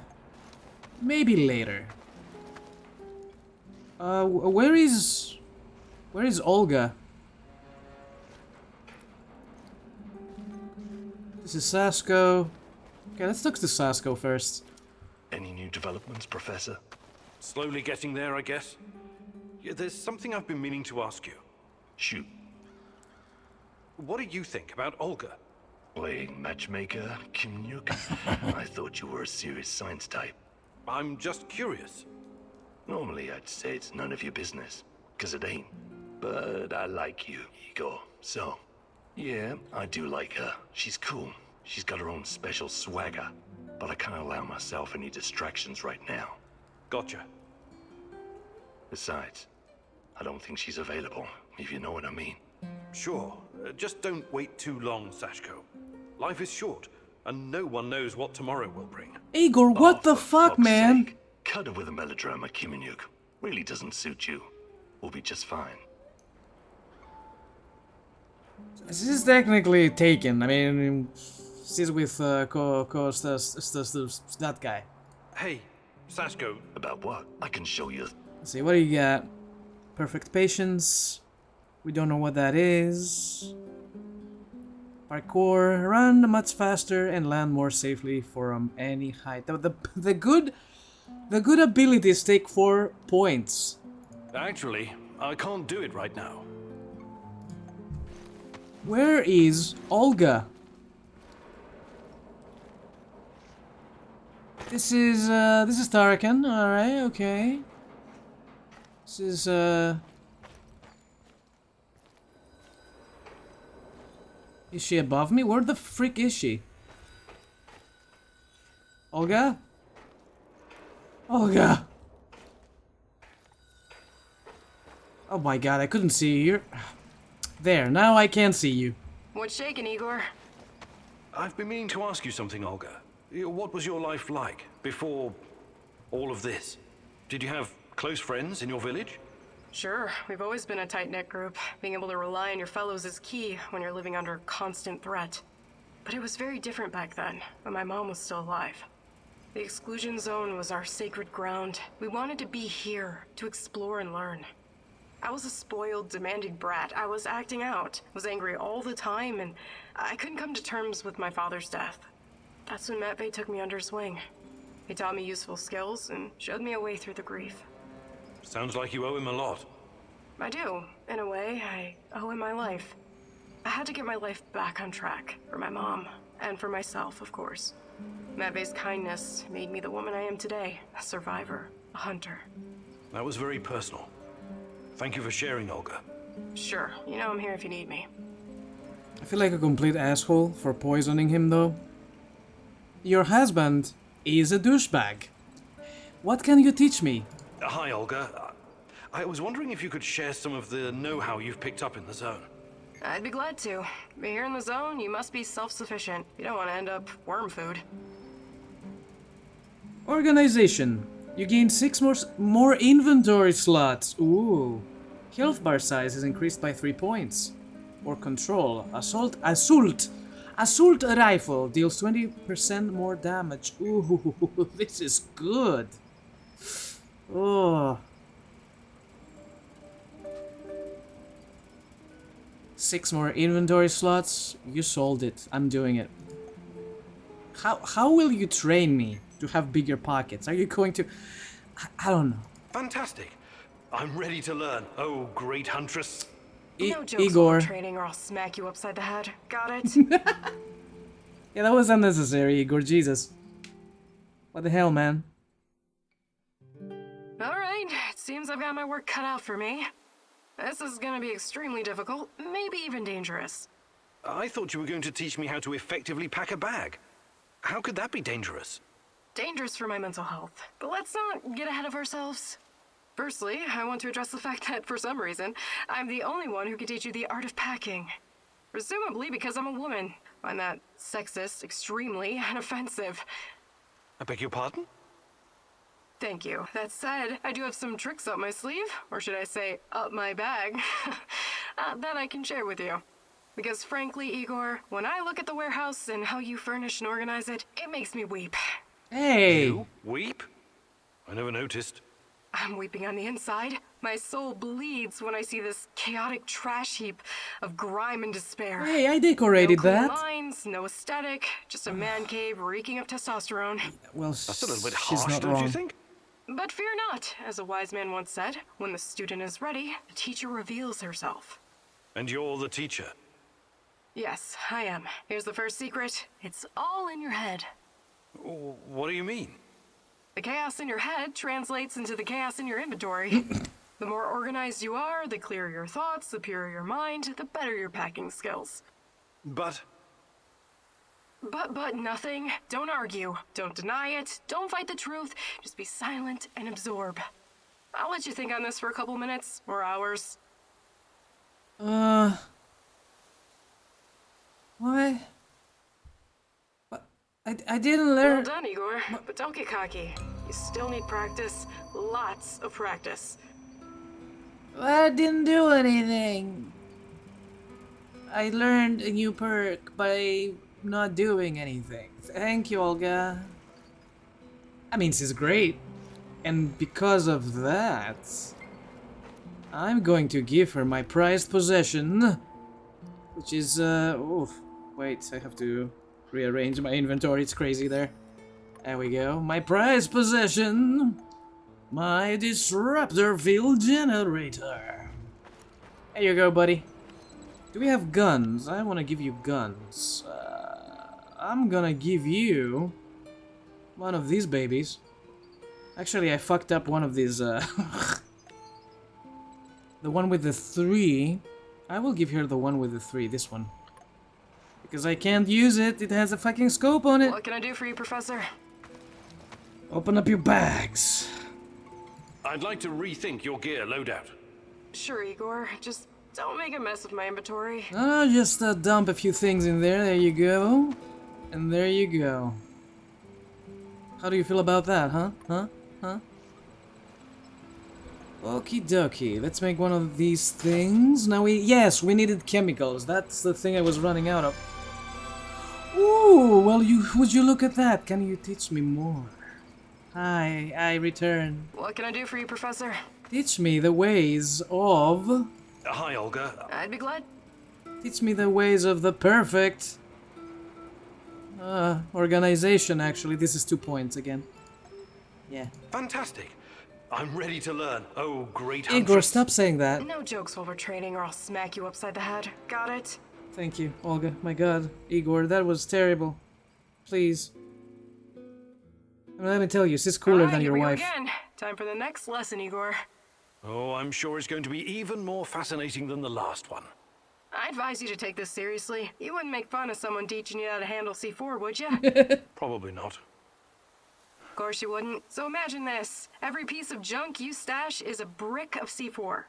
Speaker 1: Maybe later. Where is Olga? This is Sasko. Okay, let's talk to Sasko first.
Speaker 8: Any new developments, Professor?
Speaker 3: Slowly getting there, I guess. Yeah, there's something I've been meaning to ask you.
Speaker 8: Shoot.
Speaker 3: What do you think about Olga?
Speaker 8: Playing matchmaker, Kimnyuk? I thought you were a serious science type.
Speaker 3: I'm just curious.
Speaker 8: Normally I'd say it's none of your business, 'cause it ain't. But I like you, Igor, so... yeah, I do like her. She's cool. She's got her own special swagger. But I can't allow myself any distractions right now.
Speaker 3: Gotcha.
Speaker 8: Besides, I don't think she's available, if you know what I mean.
Speaker 3: Sure. Just don't wait too long, Sashko. Life is short, and no one knows what tomorrow will bring.
Speaker 1: Igor, what
Speaker 8: Oh,
Speaker 1: the
Speaker 8: for
Speaker 1: fuck,
Speaker 8: fuck's
Speaker 1: man?
Speaker 8: sake. Cut it with a melodrama, Kimnyuk. Really doesn't suit you. We'll be just fine.
Speaker 1: This is technically taken. I mean, this is with that guy.
Speaker 3: Hey, Sashko.
Speaker 8: About what? I can show you.
Speaker 1: Let's see, what do you got? Perfect patience. We don't know what that is. Parkour. Run much faster and land more safely from any height. The good abilities take 4 points.
Speaker 3: Actually, I can't do it right now.
Speaker 1: Where is Olga? This is Tarakan. Alright, okay. This is is she above me? Where the frick is she? Olga? Olga! Oh my god, I couldn't see you. You're... There, now I can see you.
Speaker 2: What's shaking, Igor?
Speaker 3: I've been meaning to ask you something, Olga. What was your life like before all of this? Did you have close friends in your village?
Speaker 2: Sure, we've always been a tight-knit group. Being able to rely on your fellows is key when you're living under constant threat. But it was very different back then, when my mom was still alive. The exclusion zone was our sacred ground. We wanted to be here, to explore and learn. I was a spoiled, demanding brat. I was acting out, was angry all the time, and I couldn't come to terms with my father's death. That's when Matvey took me under his wing. He taught me useful skills and showed me a way through the grief.
Speaker 3: Sounds like you owe him a lot.
Speaker 2: I do. In a way, I owe him my life. I had to get my life back on track, for my mom, and for myself, of course. Matvey's kindness made me the woman I am today, a survivor, a hunter.
Speaker 3: That was very personal. Thank you for sharing, Olga.
Speaker 2: Sure, you know I'm here if you need me.
Speaker 1: I feel like a complete asshole for poisoning him, though. Your husband is a douchebag. What can you teach me?
Speaker 3: Hi, Olga. I was wondering if you could share some of the know-how you've picked up in the zone.
Speaker 2: I'd be glad to. But here in the zone, you must be self-sufficient. You don't want to end up worm food.
Speaker 1: Organization. You gain 6 more inventory slots. Ooh. Health bar size is increased by 3 points. Or control. Assault rifle deals 20% more damage. Ooh, this is good. Oh. 6 more inventory slots. You sold it. I'm doing it. How will you train me to have bigger pockets? Are you going to... I don't know.
Speaker 3: Fantastic. I'm ready to learn. Oh, great huntress.
Speaker 2: No jokes
Speaker 1: Igor.
Speaker 2: while training or I'll smack you upside the head. Got it?
Speaker 1: Yeah, that was unnecessary, Igor. Jesus. What the hell, man?
Speaker 2: Alright, it seems I've got my work cut out for me. This is gonna be extremely difficult, maybe even dangerous.
Speaker 3: I thought you were going to teach me how to effectively pack a bag. How could that be dangerous?
Speaker 2: Dangerous for my mental health. But let's not get ahead of ourselves. Firstly, I want to address the fact that, for some reason, I'm the only one who can teach you the art of packing. Presumably because I'm a woman. I find that sexist, extremely, and offensive.
Speaker 3: I beg your pardon?
Speaker 2: Thank you. That said, I do have some tricks up my sleeve, or should I say, up my bag, that I can share with you. Because frankly, Igor, when I look at the warehouse and how you furnish and organize it, it makes me weep.
Speaker 1: Hey!
Speaker 3: You weep? I never noticed.
Speaker 2: I'm weeping on the inside. My soul bleeds when I see this chaotic trash heap of grime and despair.
Speaker 1: Hey, I decorated
Speaker 2: no clean
Speaker 1: that.
Speaker 2: lines, no aesthetic, just a man cave reeking of testosterone.
Speaker 1: Well,
Speaker 3: That's a little bit
Speaker 1: she's
Speaker 3: harsh,
Speaker 1: not
Speaker 3: don't
Speaker 1: wrong.
Speaker 3: you think?
Speaker 2: But fear not, as a wise man once said, when the student is ready, the teacher reveals herself.
Speaker 3: And you're the teacher.
Speaker 2: Yes, I am. Here's the first secret. It's all in your head.
Speaker 3: What do you mean?
Speaker 2: The chaos in your head translates into the chaos in your inventory. The more organized you are, the clearer your thoughts, the purer your mind, the better your packing skills.
Speaker 3: But
Speaker 2: But nothing. Don't argue. Don't deny it. Don't fight the truth. Just be silent and absorb. I'll let you think on this for a couple minutes or hours.
Speaker 1: What? What? I didn't learn.
Speaker 2: Well done, Igor. But don't get cocky. You still need practice. Lots of practice.
Speaker 1: I didn't do anything. I learned a new perk by not doing anything. Thank you, Olga. I mean, she's great. And because of that, I'm going to give her my prized possession. Which is, oof. Wait, I have to rearrange my inventory. It's crazy there. There we go. My prized possession. My disruptor field generator. There you go, buddy. Do we have guns? I want to give you guns. I'm gonna give you one of these babies. Actually, I fucked up one of these, the one with the 3. I will give her the one with the 3, this one. Because I can't use it, it has a fucking scope on it.
Speaker 2: What can I do for you, Professor?
Speaker 1: Open up your bags.
Speaker 3: I'd like to rethink your gear loadout.
Speaker 2: Sure, Igor. Just don't make a mess of my inventory.
Speaker 1: I'll just dump a few things in there, there you go. And there you go. How do you feel about that, huh? Huh? Okie dokie, let's make one of these things. Now yes, we needed chemicals. That's the thing I was running out of. Ooh, well, would you look at that? Can you teach me more? Hi, I return.
Speaker 2: What can I do for you, Professor?
Speaker 1: Teach me the ways of...
Speaker 3: Hi, Olga.
Speaker 2: I'd be glad.
Speaker 1: Teach me the ways of the perfect... organization, actually. This is 2 points again. Yeah.
Speaker 3: Fantastic. I'm ready to learn. Oh, great
Speaker 1: Igor,
Speaker 3: huntress.
Speaker 1: stop saying that.
Speaker 2: No jokes while we're training or I'll smack you upside the head. Got it?
Speaker 1: Thank you, Olga. My god. Igor, that was terrible. Please. I mean, let me tell you, she's cooler
Speaker 2: Alright,
Speaker 1: than
Speaker 2: here
Speaker 1: your
Speaker 2: we
Speaker 1: wife.
Speaker 2: go again. Time for the next lesson, Igor.
Speaker 3: Oh, I'm sure it's going to be even more fascinating than the last one.
Speaker 2: I advise you to take this seriously. You wouldn't make fun of someone teaching you how to handle C4, would you?
Speaker 3: Probably not.
Speaker 2: Of course you wouldn't. So imagine this. Every piece of junk you stash is a brick of C4.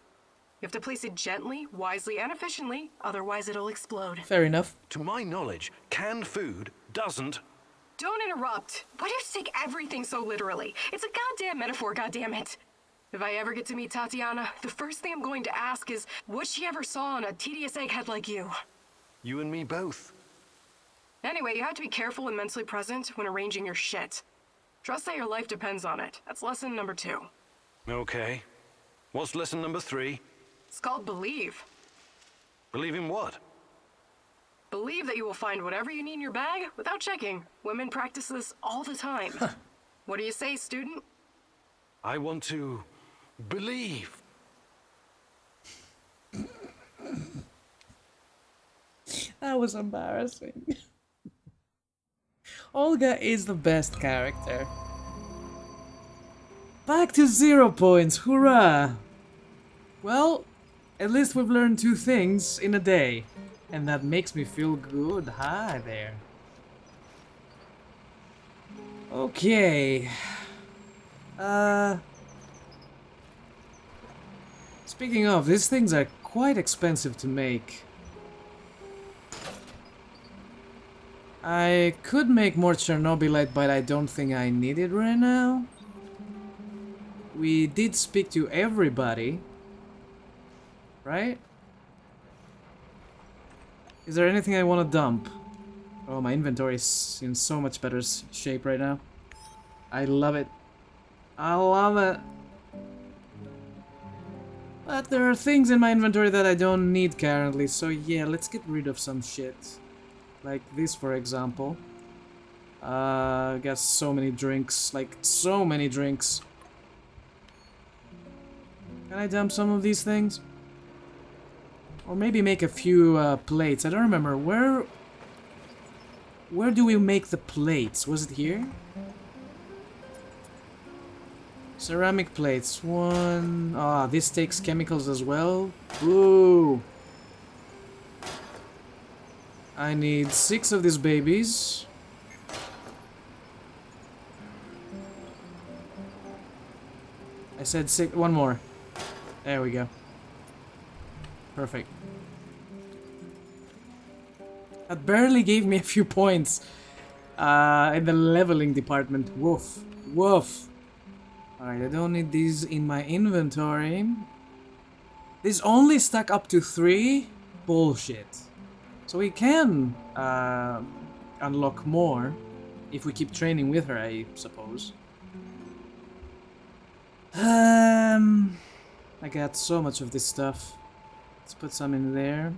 Speaker 2: You have to place it gently, wisely, and efficiently, otherwise it'll explode.
Speaker 1: Fair enough.
Speaker 3: To my knowledge, canned food doesn't...
Speaker 2: Don't interrupt. Why do you have to take everything so literally? It's a goddamn metaphor, goddammit. If I ever get to meet Tatiana, the first thing I'm going to ask is what she ever saw in a tedious egghead like you.
Speaker 3: You and me both.
Speaker 2: Anyway, you have to be careful and mentally present when arranging your shit. Trust that your life depends on it. That's lesson number 2.
Speaker 3: Okay. What's lesson number 3?
Speaker 2: It's called believe.
Speaker 3: Believe in what?
Speaker 2: Believe that you will find whatever you need in your bag without checking. Women practice this all the time. What do you say, student?
Speaker 3: I want to... believe.
Speaker 1: That was embarrassing. Olga is the best character. Back to 0 points, hurrah! Well, at least we've learned 2 things in a day. And that makes me feel good. Hi there. Okay. Speaking of, these things are quite expensive to make. I could make more Chernobylite, but I don't think I need it right now. We did speak to everybody, right? Is there anything I want to dump? Oh, my inventory is in so much better shape right now. I love it. I love it. But there are things in my inventory that I don't need currently, so yeah, let's get rid of some shit. Like this, for example. Got so many drinks, like so many drinks. Can I dump some of these things? Or maybe make a few plates. I don't remember. Where do we make the plates? Was it here? Ceramic plates. 1. Ah, this takes chemicals as well. Ooh. I need 6 of these babies. I said 6. 1 more. There we go. Perfect. That barely gave me a few points in the leveling department. Woof. Woof. Alright, I don't need these in my inventory. These only stack up to 3? Bullshit. So we can unlock more if we keep training with her, I suppose. I got so much of this stuff. Let's put some in there.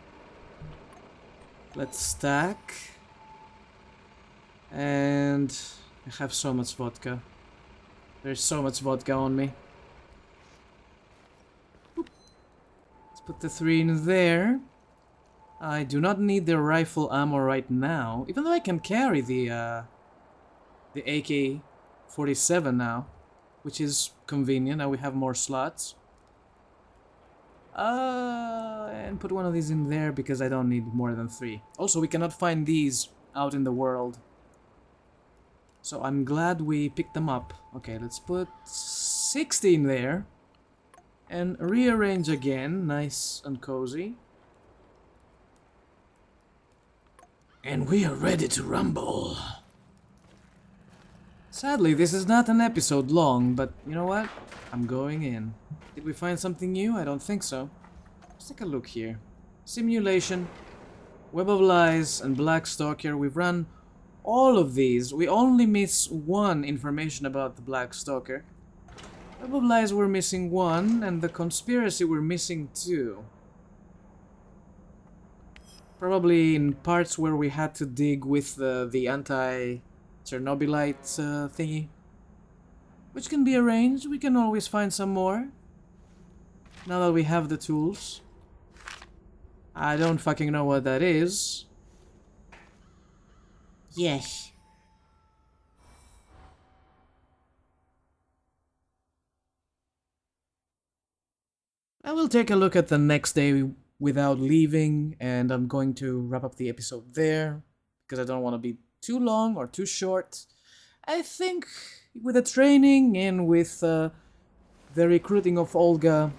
Speaker 1: Let's stack. And I have so much vodka. There's so much vodka on me. Oop. Let's put the 3 in there. I do not need the rifle ammo right now, even though I can carry the AK-47 now, which is convenient. Now we have more slots. And put one of these in there because I don't need more than 3. Also, we cannot find these out in the world. So I'm glad we picked them up. Okay, let's put 16 there. And rearrange again, nice and cozy. And we are ready to rumble. Sadly, this is not an episode long, but you know what? I'm going in. Did we find something new? I don't think so. Let's take a look here. Simulation, Web of Lies, and Black Stalker. We've run all of these. We only miss 1 information about the Black Stalker. Web of Lies we're missing 1, and the Conspiracy we're missing 2. Probably in parts where we had to dig with the anti-Chernobylite thingy. Which can be arranged. We can always find some more. Now that we have the tools. I don't fucking know what that is. Yes. I will take a look at the next day without leaving, and I'm going to wrap up the episode there because I don't want to be too long or too short. I think with the training and with the recruiting of Olga,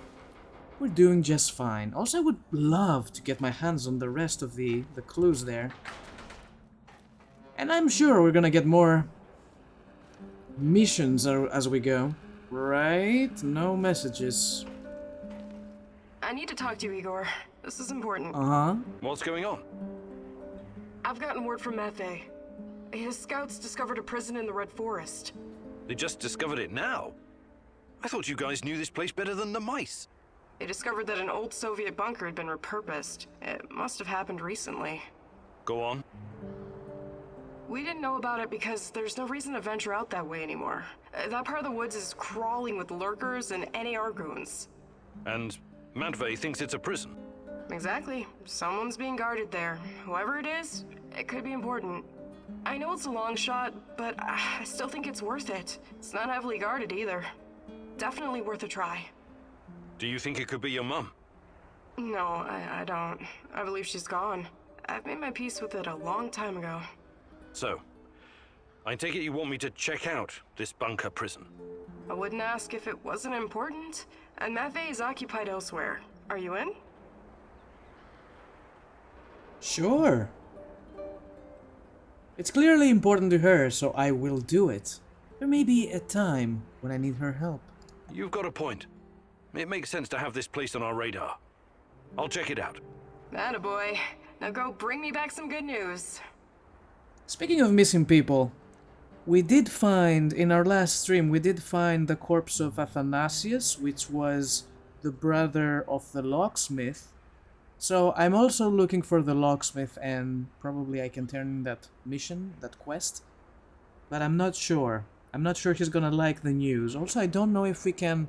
Speaker 1: we're doing just fine. Also, I would love to get my hands on the rest of the clues there. And I'm sure we're gonna get more missions as we go. Right? No messages.
Speaker 2: I need to talk to you, Igor. This is important.
Speaker 1: Uh-huh.
Speaker 3: What's going on?
Speaker 2: I've gotten word from Matvey. His scouts discovered a prison in the Red Forest.
Speaker 3: They just discovered it now. I thought you guys knew this place better than the mice.
Speaker 2: They discovered that an old Soviet bunker had been repurposed. It must have happened recently.
Speaker 3: Go on.
Speaker 2: We didn't know about it because there's no reason to venture out that way anymore. That part of the woods is crawling with lurkers and NAR goons.
Speaker 3: And Matvey thinks it's a prison.
Speaker 2: Exactly. Someone's being guarded there. Whoever it is, it could be important. I know it's a long shot, but I still think it's worth it. It's not heavily guarded either. Definitely worth a try.
Speaker 3: Do you think it could be your mum?
Speaker 2: No, I don't. I believe she's gone. I've made my peace with it a long time ago.
Speaker 3: So, I take it you want me to check out this bunker prison?
Speaker 2: I wouldn't ask if it wasn't important, and Mathé is occupied elsewhere. Are you in?
Speaker 1: Sure. It's clearly important to her, so I will do it. There may be a time when I need her help.
Speaker 3: You've got a point. It makes sense to have this placed on our radar. I'll check it out.
Speaker 2: Attaboy. Now go bring me back some good news.
Speaker 1: Speaking of missing people, we did find, in our last stream, we did find the corpse of Athanasius, which was the brother of the locksmith. So I'm also looking for the locksmith, and probably I can turn in that mission, that quest. But I'm not sure. I'm not sure he's gonna like the news. Also, I don't know if we can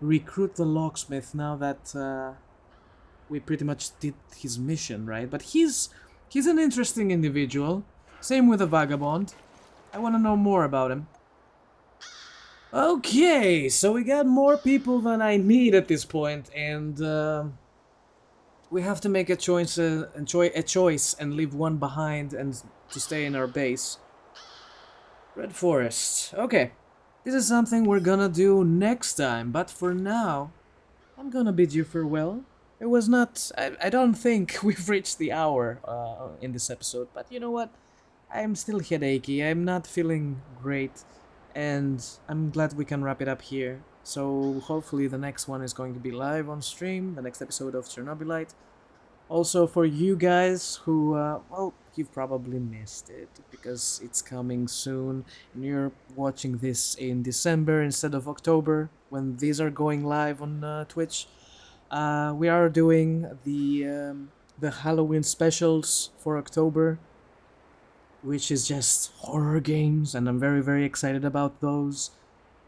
Speaker 1: recruit the locksmith now that we pretty much did his mission, right? But he's an interesting individual. Same with the vagabond. I want to know more about him. Okay, so we got more people than I need at this point, and we have to make a choice and leave one behind and to stay in our base. Red Forest. Okay, this is something we're gonna do next time, but for now, I'm gonna bid you farewell. It was not... I don't think we've reached the hour in this episode, but you know what? I'm still headachy, I'm not feeling great, and I'm glad we can wrap it up here. So hopefully the next one is going to be live on stream, the next episode of Chernobylite. Also for you guys who, well, you've probably missed it, because it's coming soon, and you're watching this in December instead of October, when these are going live on Twitch. We are doing the Halloween specials for October, which is just horror games, and I'm very, very excited about those.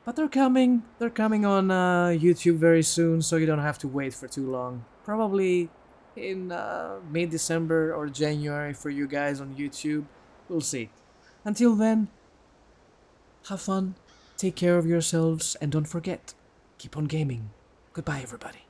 Speaker 1: But they're coming on YouTube very soon, so you don't have to wait for too long. Probably in mid-December or January for you guys on YouTube. We'll see. Until then, have fun, take care of yourselves, and don't forget, keep on gaming. Goodbye, everybody.